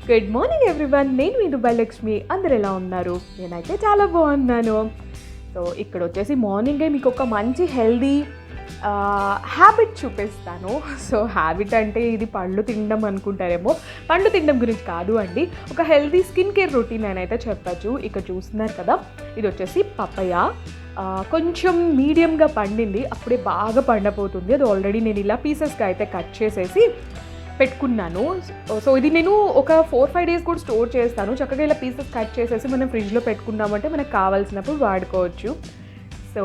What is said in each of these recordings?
Good morning everyone, నేను మీ Dubai Lakshmi. అందరు ఎలా ఉన్నారు? నేనైతే చాలా బాగున్నాను. సో ఇక్కడ వచ్చేసి మార్నింగే మీకు ఒక మంచి హెల్దీ హ్యాబిట్ చూపిస్తాను. సో హ్యాబిట్ అంటే ఇది పళ్ళు తినడం అనుకుంటారేమో. పళ్ళు తినడం గురించి కాదు అండి, ఒక హెల్దీ స్కిన్ కేర్ రొటీన్ అని అయితే చెప్పచ్చు. ఇక్కడ చూస్తున్నారు కదా, ఇది వచ్చేసి పపయ. కొంచెం మీడియంగా పండింది, అప్పుడే బాగా పండపోతుంది. అది ఆల్రెడీ నేను ఇలా పీసెస్గా అయితే కట్ చేసేసి పెట్టుకున్నాను. సో ఇది నేను ఒక 4-5 డేస్ కూడా స్టోర్ చేస్తాను. చక్కగా ఇలా పీసెస్ కట్ చేసేసి మనం ఫ్రిడ్జ్లో పెట్టుకున్నామంటే మనకు కావాల్సినప్పుడు వాడుకోవచ్చు. సో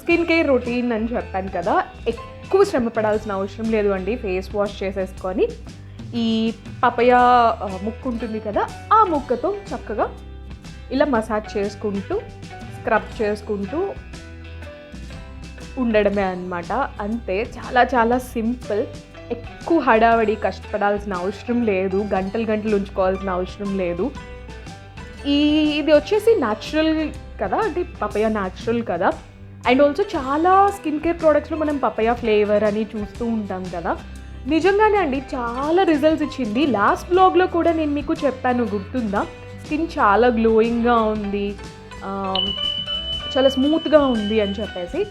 స్కిన్ కేర్ రొటీన్ అని చెప్పాను కదా, ఎక్కువ శ్రమ పడాల్సిన అవసరం లేదు అండి. ఫేస్ వాష్ చేసేసుకొని ఈ పపయ ముక్కు ఉంటుంది కదా, ఆ ముక్కతో చక్కగా ఇలా మసాజ్ చేసుకుంటూ స్క్రబ్ చేసుకుంటూ ఉండడమే అన్నమాట. అంతే, చాలా చాలా సింపుల్. ఎక్కువ హడావడి కష్టపడాల్సిన అవసరం లేదు, గంటలు గంటలు ఉంచుకోవాల్సిన అవసరం లేదు. ఇది వచ్చేసి న్యాచురల్ కదా, అంటే పపయ న్యాచురల్ కదా. అండ్ ఆల్సో చాలా స్కిన్ కేర్ ప్రోడక్ట్స్లో మనం పపయ ఫ్లేవర్ అని చూస్తూ ఉంటాం కదా. నిజంగానే అండి, చాలా రిజల్ట్స్ ఇచ్చింది. లాస్ట్ బ్లాగ్లో కూడా నేను మీకు చెప్పాను, గుర్తుందా? స్కిన్ చాలా గ్లోయింగ్గా ఉంది, చాలా స్మూత్గా ఉంది అని చెప్పేసి.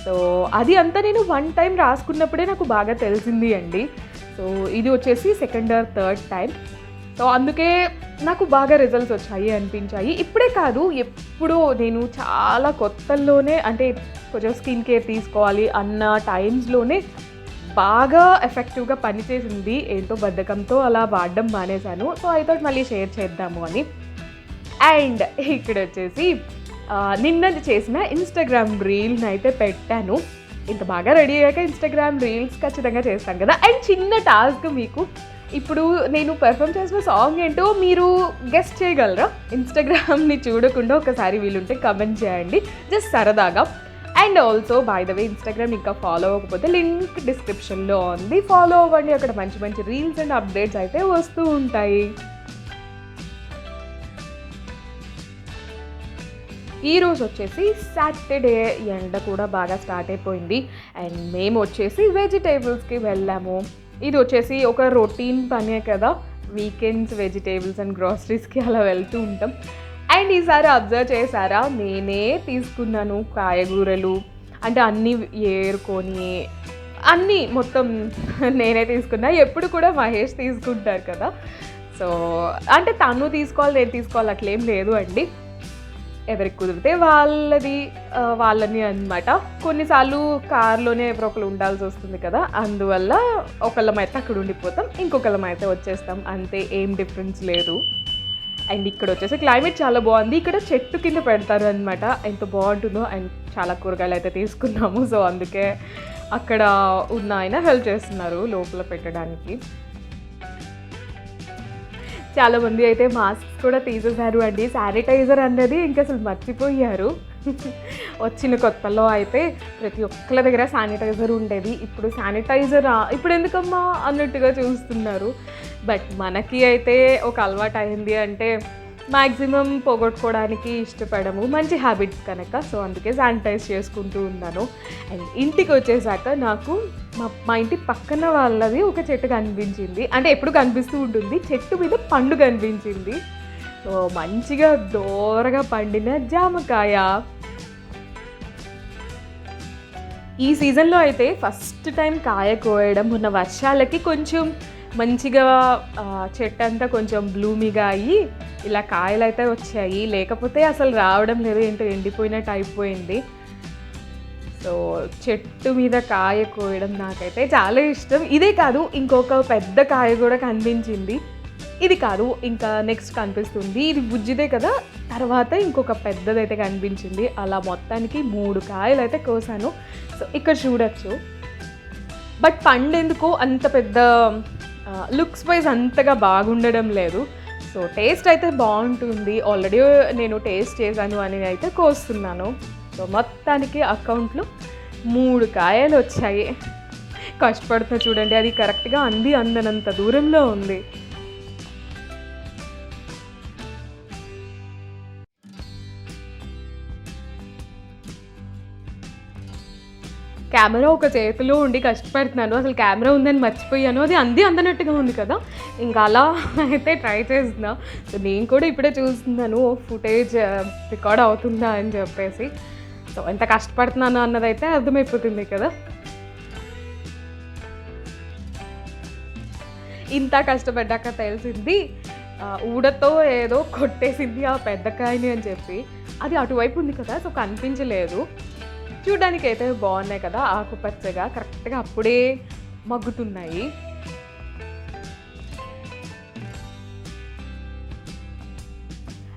సో అది అంతా నేను 1 టైం రాసుకున్నప్పుడే నాకు బాగా తెలిసింది అండి. సో ఇది వచ్చేసి 2nd or 3rd time. So అందుకే నాకు బాగా రిజల్ట్స్ వచ్చాయి అనిపించాయి. ఇప్పుడే కాదు, ఎప్పుడో నేను చాలా కొత్తల్లోనే, అంటే కొంచెం స్కిన్ కేర్ తీసుకోవాలి అన్న టైమ్స్లోనే బాగా ఎఫెక్టివ్గా పనిచేసింది. ఏంటో బద్ధకంతో అలా వాడడం మానేశాను. సో ఐ థాట్ మళ్ళీ షేర్ చేద్దాము అని. అండ్ ఇక్కడ వచ్చేసి నిన్న చేసిన ఇన్స్టాగ్రామ్ రీల్ని అయితే పెట్టాను. ఇంత బాగా రెడీ అయ్యాక ఇన్స్టాగ్రామ్ రీల్స్ ఖచ్చితంగా చేస్తాను కదా. అండ్ చిన్న టాస్క్ మీకు, ఇప్పుడు నేను పెర్ఫామ్ చేసిన సాంగ్ ఏంటో మీరు గెస్ట్ చేయగలరా? ఇన్స్టాగ్రామ్ని చూడకుండా ఒకసారి వీలుంటే కమెంట్ చేయండి, జస్ట్ సరదాగా. And also by the way, Instagram ఇంకా ఫాలో అవ్వకపోతే లింక్ డిస్క్రిప్షన్లో ఉంది, ఫాలో అవ్వండి. అక్కడ మంచి మంచి రీల్స్ అండ్ అప్డేట్స్ అయితే వస్తూ ఉంటాయి. ఈరోజు వచ్చేసి సాటర్డే, ఎండ కూడా బాగా స్టార్ట్ అయిపోయింది. అండ్ మేము వచ్చేసి వెజిటేబుల్స్కి వెళ్ళాము. ఇది వచ్చేసి ఒక రొటీన్ పనే కదా, వీకెండ్స్ వెజిటేబుల్స్ అండ్ గ్రాసరీస్కి అలా వెళ్తూ ఉంటాం. అండ్ ఈసారి అబ్జర్వ్ చేశారా, నేనే తీసుకున్నాను కాయగూరలు. అంటే అన్నీ ఏరుకొని అన్నీ మొత్తం నేనే తీసుకున్నా. ఎప్పుడు కూడా మహేష్ తీసుకుంటారు కదా. సో అంటే తను తీసుకోవాలి, నేను తీసుకోవాలి అట్లేం లేదు అండి. ఎవరికి కుదిరితే వాళ్ళని అన్నమాట. కొన్నిసార్లు కార్లోనే ఎవరో ఒకరు ఉండాల్సి వస్తుంది కదా, అందువల్ల ఒకళ్ళమైతే అక్కడ ఉండిపోతాం, ఇంకొకళ్ళమైతే వచ్చేస్తాం, అంతే, ఏం డిఫరెన్స్ లేదు. అండ్ ఇక్కడ వచ్చేసి క్లైమేట్ చాలా బాగుంది. ఇక్కడ చెట్టు కింద పెడతారు అనమాట, ఎంత బాగుంటుందో. అండ్ చాలా కూరగాయలు అయితే తీసుకున్నాము. సో అందుకే అక్కడ ఉన్న ఆయన హెల్ప్ చేస్తున్నారు లోపల పెట్టడానికి. చాలామంది అయితే మాస్క్స్ కూడా తీసేశారు అండి. శానిటైజర్ అన్నది ఇంకా అసలు మర్చిపోయారు. వచ్చిన కొత్తలో అయితే ప్రతి ఒక్కళ్ళ దగ్గర శానిటైజర్ ఉండేది. ఇప్పుడు శానిటైజరా, ఇప్పుడు ఎందుకమ్మా అన్నట్టుగా చూస్తున్నారు. బట్ మనకి అయితే ఒక అలవాటు అయింది అంటే మ్యాక్సిమం పోగొట్టుకోవడానికి ఇష్టపడము, మంచి హ్యాబిట్స్ కనుక. సో అందుకే శానిటైజ్ చేసుకుంటూ ఉన్నాను. అండ్ ఇంటికి వచ్చేసాక నాకు మా ఇంటి పక్కన వాళ్ళది ఒక చెట్టు కనిపించింది. అంటే ఎప్పుడు కనిపిస్తూ ఉంటుంది, చెట్టు మీద పండు కనిపించింది. సో మంచిగా దోరగా పండిన జామకాయ. ఈ సీజన్లో అయితే ఫస్ట్ టైం కాయ కోయడం. ఉన్న వర్షాలకి కొంచెం మంచిగా చెట్టు అంతా కొంచెం బ్లూమీగా అయ్యి ఇలా కాయలు అయితే వచ్చాయి. లేకపోతే అసలు రావడం లేదు, ఏంటో ఎండిపోయినట్టు అయిపోయింది. సో చెట్టు మీద కాయ కోయడం నాకైతే చాలా ఇష్టం. ఇదే కాదు, ఇంకొక పెద్ద కాయ కూడా కనిపించింది. ఇది కాదు, ఇంకా నెక్స్ట్ కనిపిస్తుంది. ఇది బుజ్జిదే కదా, తర్వాత ఇంకొక పెద్దదైతే కనిపించింది. అలా మొత్తానికి 3 కాయలు అయితే కోసాను. సో ఇక్కడ చూడొచ్చు. బట్ పండు ఎందుకో అంత పెద్ద లుక్స్ వైజ్ అంతగా బాగుండడం లేదు. సో టేస్ట్ అయితే బాగుంటుంది, ఆల్రెడీ నేను టేస్ట్ చేశాను అని అయితే కోస్తున్నాను. సో మొత్తానికి అకౌంట్లో 3 కాయలు వచ్చాయి. కష్టపడుతున్నా చూడండి, అది కరెక్ట్గా అందనంత దూరంలో ఉంది. కెమెరా ఒక చేతిలో ఉండి కష్టపడుతున్నాను, అసలు కెమెరా ఉందని మర్చిపోయాను, అది అందనట్టుగా ఉంది కదా, ఇంకా అలా అయితే ట్రై చేస్తున్నా. సో నేను కూడా ఇప్పుడే చూస్తున్నాను ఫుటేజ్ రికార్డ్ అవుతుందా అని చెప్పేసి. సో ఎంత కష్టపడుతున్నాను అన్నదైతే అర్థమైపోతుంది కదా. ఇంత కష్టపడ్డాక తెలిసింది ఊడతో ఏదో కొట్టేసింది ఆ పెద్ద కాయని అని చెప్పి. అది అటువైపు ఉంది కదా, సో కనిపించలేదు. చూడడానికి అయితే బాగున్నాయి కదా, ఆకుపచ్చగా కరెక్ట్గా అప్పుడే మగ్గుతున్నాయి.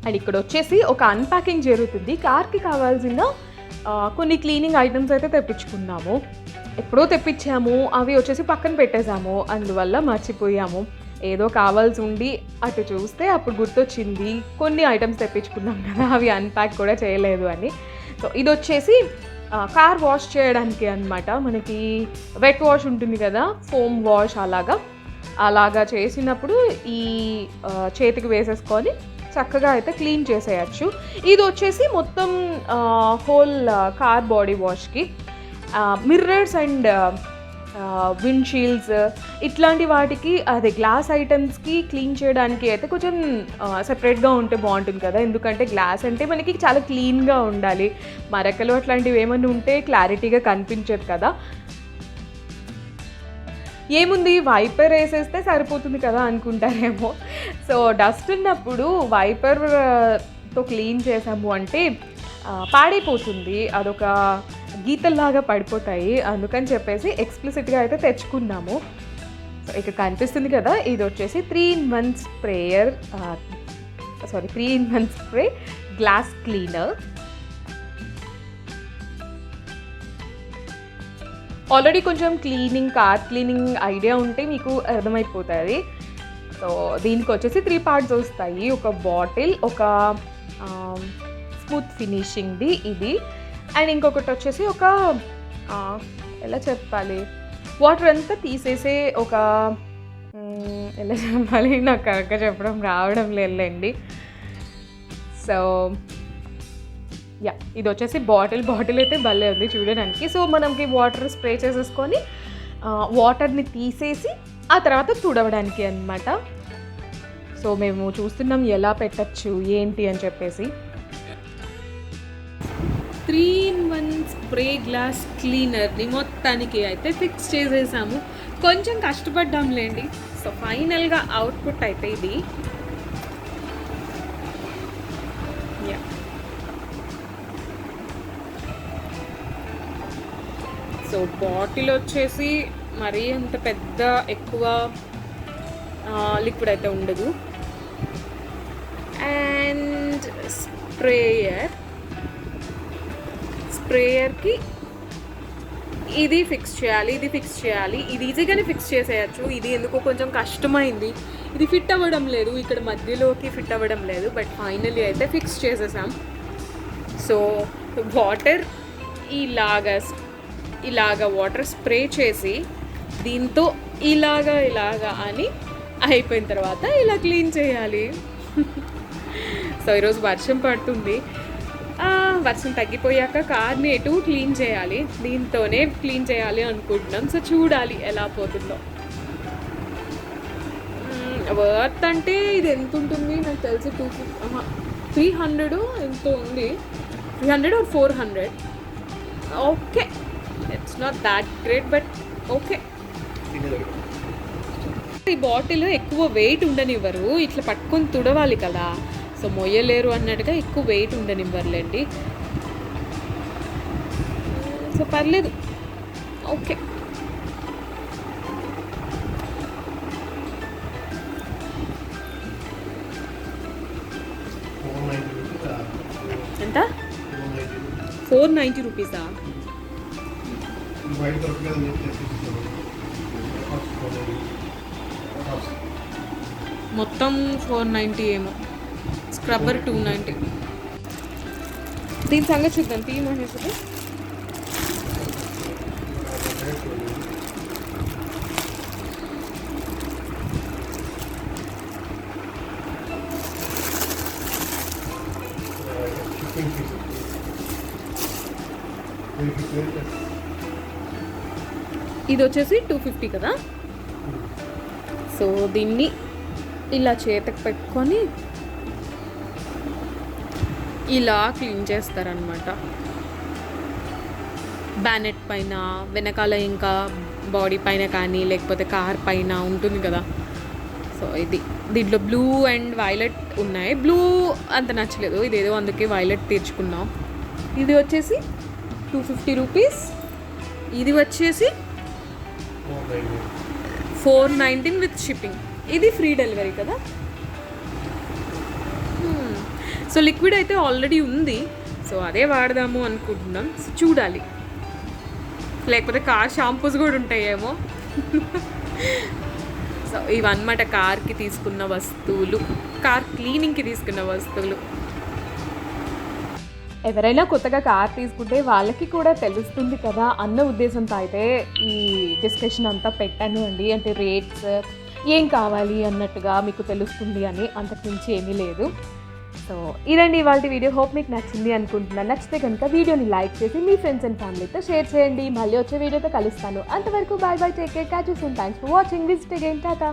అండ్ ఇక్కడ వచ్చేసి ఒక అన్ప్యాకింగ్ జరుగుతుంది. కార్కి కావాల్సిన కొన్ని క్లీనింగ్ ఐటమ్స్ అయితే తెప్పించుకున్నాము. ఎప్పుడో తెప్పించాము, అవి వచ్చేసి పక్కన పెట్టేశాము, అందువల్ల మర్చిపోయాము. ఏదో కావాల్సి ఉండి అటు చూస్తే అప్పుడు గుర్తొచ్చింది కొన్ని ఐటమ్స్ తెప్పించుకున్నాం కదా, అవి అన్ప్యాక్ కూడా చేయలేదు అని. సో ఇది వచ్చేసి కార్ వాష్ చేయడానికి అనమాట. మనకి వెట్ వాష్ ఉంటుంది కదా, ఫోమ్ వాష్ అలాగా చేసినప్పుడు ఈ చేతికి వేసేసుకొని చక్కగా అయితే క్లీన్ చేసేయచ్చు. ఇది వచ్చేసి మొత్తం హోల్ కార్ బాడీ వాష్కి. మిర్రర్స్ అండ్ విండ్షీల్డ్స్ ఇట్లాంటి వాటికి, అదే గ్లాస్ ఐటమ్స్కి క్లీన్ చేయడానికి అయితే కొంచెం సెపరేట్గా ఉంటే బాగుంటుంది కదా, ఎందుకంటే గ్లాస్ అంటే మనకి చాలా క్లీన్గా ఉండాలి. మరకలు అట్లాంటివి ఏమైనా ఉంటే క్లారిటీగా కనిపించదు కదా. ఏముంది వైపర్ వేసేస్తే సరిపోతుంది కదా అనుకుంటారేమో. సో డస్ట్ ఉన్నప్పుడు వైపర్తో క్లీన్ చేసాము అంటే పాడైపోతుంది, అదొక గీతల్లాగా పడిపోతాయి. అందుకని చెప్పేసి ఎక్స్ప్లిసిట్గా అయితే తెచ్చుకున్నాము. సో ఇక్కడ కనిపిస్తుంది కదా, ఇది వచ్చేసి 3-in-1 spray glass cleaner. Already కొంచెం కార్ క్లీనింగ్ ఐడియా ఉంటే మీకు అర్థమైపోతుంది. సో దీనికి వచ్చేసి 3 parts వస్తాయి. ఒక బాటిల్, ఒక స్మూత్ ఫినిషింగ్ది ఇది, అండ్ ఇంకొకటి వచ్చేసి ఒక ఎలా చెప్పాలి, వాటర్ అంతా తీసేసే ఒక ఎలా చెప్పాలి, నాకు కరెక్ట్గా చెప్పడం రావడం లేదండి. సో యా, ఇది వచ్చేసి బాటిల్ అయితే భలే ఉంది చూడడానికి. సో మనకి వాటర్ స్ప్రే చేసేసుకొని వాటర్ని తీసేసి ఆ తర్వాత తుడవడానికి అన్నమాట. సో మేము చూస్తున్నాం ఎలా పెట్టచ్చు ఏంటి అని చెప్పేసి. 3-in-1 స్ప్రే గ్లాస్ క్లీనర్ని మొత్తానికి అయితే ఫిక్స్ చేసేసాము. కొంచెం కష్టపడ్డాంలేండి. సో ఫైనల్గా అవుట్పుట్ అయితే ఇది. సో బాటిల్ వచ్చేసి మరీ అంత పెద్ద ఎక్కువ లిక్విడ్ అయితే ఉండదు. అండ్ స్ప్రేయర్కి ఇది ఫిక్స్ చేయాలి. ఇది ఈజీగానే ఫిక్స్ చేసేయచ్చు. ఇది ఎందుకో కొంచెం కష్టమైంది, ఇది ఫిట్ అవ్వడం లేదు, ఇక్కడ మధ్యలోకి ఫిట్ అవ్వడం లేదు. బట్ ఫైనల్లీ అయితే ఫిక్స్ చేసేసాం. సో వాటర్ ఇలాగా వాటర్ స్ప్రే చేసి దీంతో ఇలాగా అని అయిపోయిన తర్వాత ఇలా క్లీన్ చేయాలి. సో ఈరోజు వర్షం పడుతుంది, వర్షం తగ్గిపోయాక కార్ని ఎటు క్లీన్ చేయాలి, దీంతోనే క్లీన్ చేయాలి అనుకుంటున్నాం. సో చూడాలి ఎలా పోతుందో. వర్త్ అంటే ఇది ఎంత ఉంటుంది నాకు తెలిసి 300 ఎంతో ఉంది, 300 or 400. Okay, it's not that great but okay. ఈ బాటిల్ ఎక్కువ వెయిట్ ఉండనివ్వరు, ఇట్లా పట్టుకొని తుడవాలి కదా, సో మొయ్యలేరు అన్నట్టుగా ఎక్కువ వెయిట్ ఉండనివ్వర్లేండి. సో పర్లేదు, ఓకే. ఎంత? 490 రూపీసా? మొత్తం 490 ఏమో, స్క్రబ్బర్ 290. దీని సంగతి చూద్దాం, తీయమనేసి. ఇది వచ్చేసి 250 కదా. సో దీన్ని ఇలా చేతికి పెట్టుకొని ఇలా క్లీన్ చేస్తారనమాట. బ్యానెట్ పైన, వెనకాల ఇంకా బాడీ పైన కానీ లేకపోతే కార్ పైన ఉంటుంది కదా. సో ఇది దీంట్లో బ్లూ అండ్ వైలెట్ ఉన్నాయి. బ్లూ అంత నచ్చలేదు, ఇదేదో అందుకే వైలెట్ తీర్చుకున్నాం. ఇది వచ్చేసి 250 రూపీస్. ఇది వచ్చేసి 419 విత్ షిప్పింగ్. ఇది ఫ్రీ డెలివరీ కదా. సో లిక్విడ్ అయితే ఆల్రెడీ ఉంది, సో అదే వాడదాము అనుకుంటున్నాం. సో చూడాలి, లేకపోతే కార్ షాంపూస్ కూడా ఉంటాయేమో. సో ఇవన్నమాట కార్కి తీసుకున్న వస్తువులు, కార్ క్లీనింగ్కి తీసుకున్న వస్తువులు. ఎవరైనా కొత్తగా కార్ తీసుకుంటే వాళ్ళకి కూడా తెలుస్తుంది కదా అన్న ఉద్దేశంతో అయితే ఈ డిస్కషన్ అంతా పెట్టాను అండి. అంటే రేట్స్ ఏం కావాలి అన్నట్టుగా మీకు తెలుస్తుంది అని, అంతకుమించి ఏమీ లేదు. సో ఇదండి ఇవాళ వీడియో. హోప్ మీకు నచ్చింది అనుకుంటున్నాను. నచ్చితే కనుక వీడియోని లైక్ చేసి మీ ఫ్రెండ్స్ అండ్ ఫ్యామిలీతో షేర్ చేయండి. మళ్ళీ వచ్చే వీడియోతో కలుస్తాను. అంతవరకు bye bye, take care, catch you soon. Thanks for watching. Visit again. Tata.